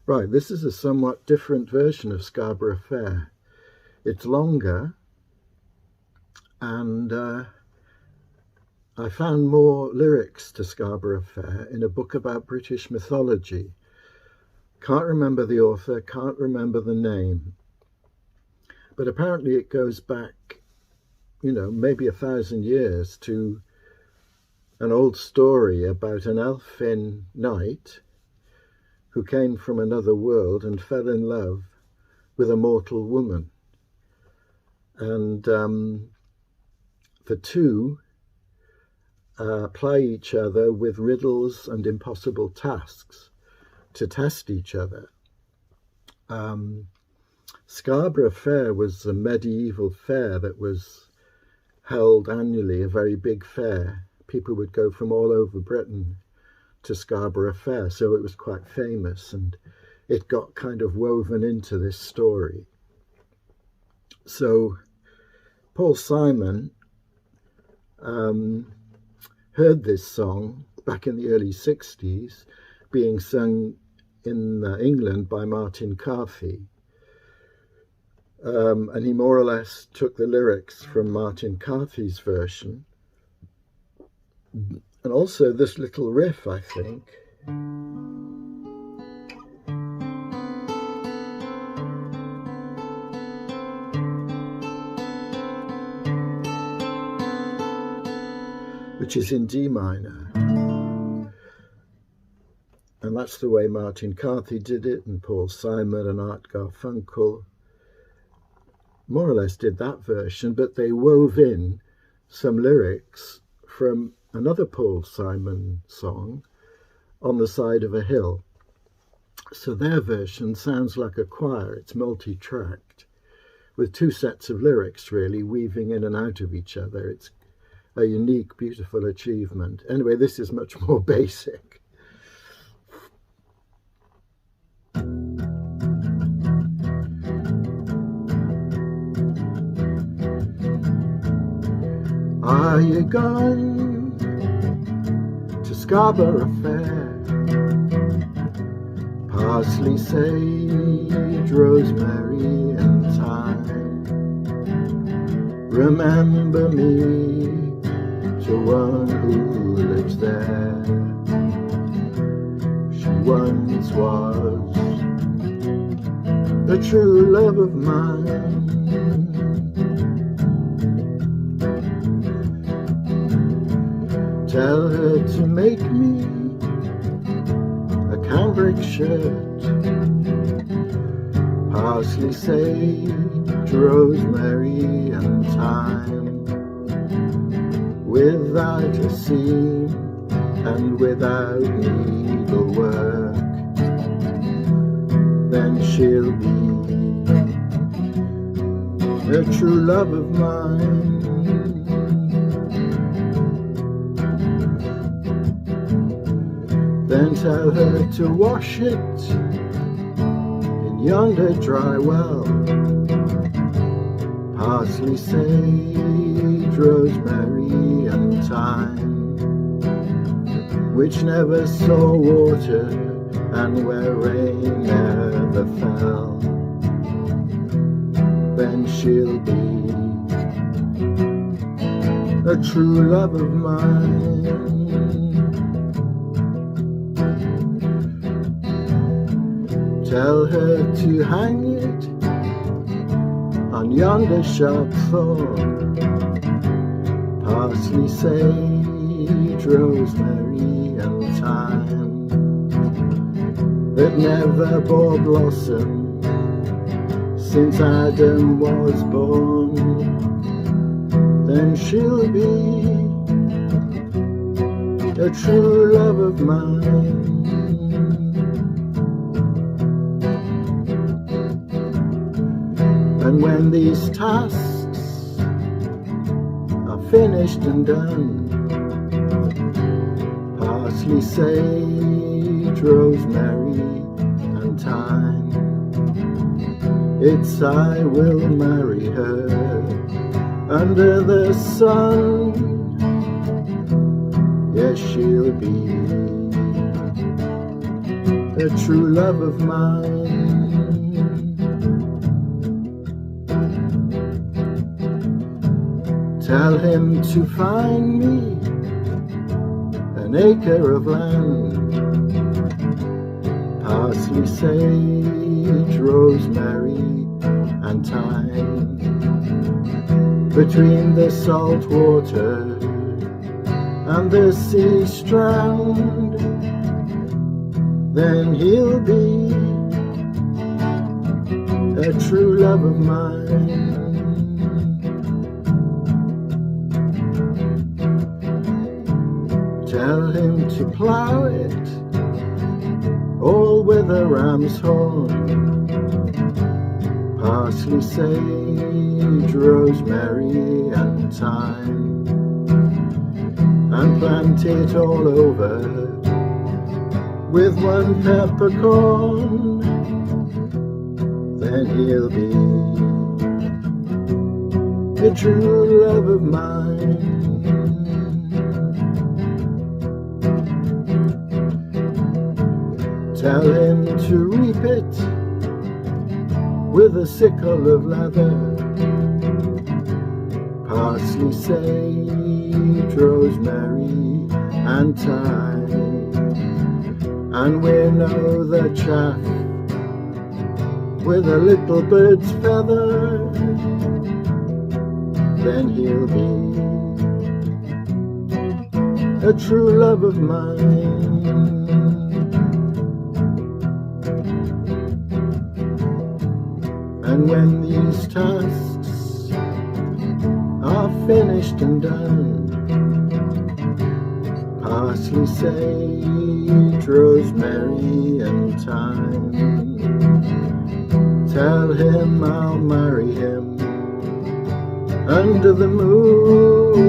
Right, this is a somewhat different version of Scarborough Fair. It's longer, and I found more lyrics to Scarborough Fair in a book about British mythology. Can't remember the author, can't remember the name, but apparently it goes back, maybe 1,000 years to an old story about an elfin knight who came from another world and fell in love with a mortal woman. And the two ply each other with riddles and impossible tasks to test each other. Scarborough Fair was a medieval fair that was held annually, a very big fair. People would go from all over Britain to Scarborough Fair, so it was quite famous, and it got kind of woven into this story. So Paul Simon heard this song back in the early 60s being sung in England by Martin Carthy, and he more or less took the lyrics from Martin Carthy's version, and also this little riff, I think. Which is in D minor. And that's the way Martin Carthy did it, and Paul Simon and Art Garfunkel more or less did that version, but they wove in some lyrics from another Paul Simon song, On the Side of a Hill. So their version sounds like a choir. It's multi-tracked with two sets of lyrics really weaving in and out of each other. It's a unique, beautiful achievement. Anyway, this is much more basic. Are you going to Scarborough Fair? Parsley, sage, rosemary and thyme. Remember me to one who lives there. She once was a true love of mine. Tell her to make me a cambric shirt, parsley, sage, rosemary and thyme, without a seam and without needlework. Then she'll be a true love of mine. Then tell her to wash it in yonder dry well, parsley, sage, rosemary and thyme, which never saw water and where rain never fell. Then she'll be a true love of mine. Tell her to hang it on yonder sharp thorn, parsley, sage, rosemary and thyme, that never bore blossom since Adam was born. Then she'll be a true love of mine. And when these tasks are finished and done, parsley, sage, rosemary and thyme, it's I will marry her under the sun. Yes, she'll be a true love of mine. Tell him to find me an acre of land, parsley, sage, rosemary and thyme, between the salt water and the sea strand. Then he'll be a true love of mine. Tell him to plough it all with a ram's horn, parsley, sage, rosemary and thyme, and plant it all over with one peppercorn. Then he'll be a true love of mine. Tell him to reap it with a sickle of leather, parsley, sage, rosemary and thyme, and winnow the chaff with a little bird's feather. Then he'll be a true love of mine. And when these tasks are finished and done, parsley, sage, rosemary and thyme, tell him I'll marry him under the moon.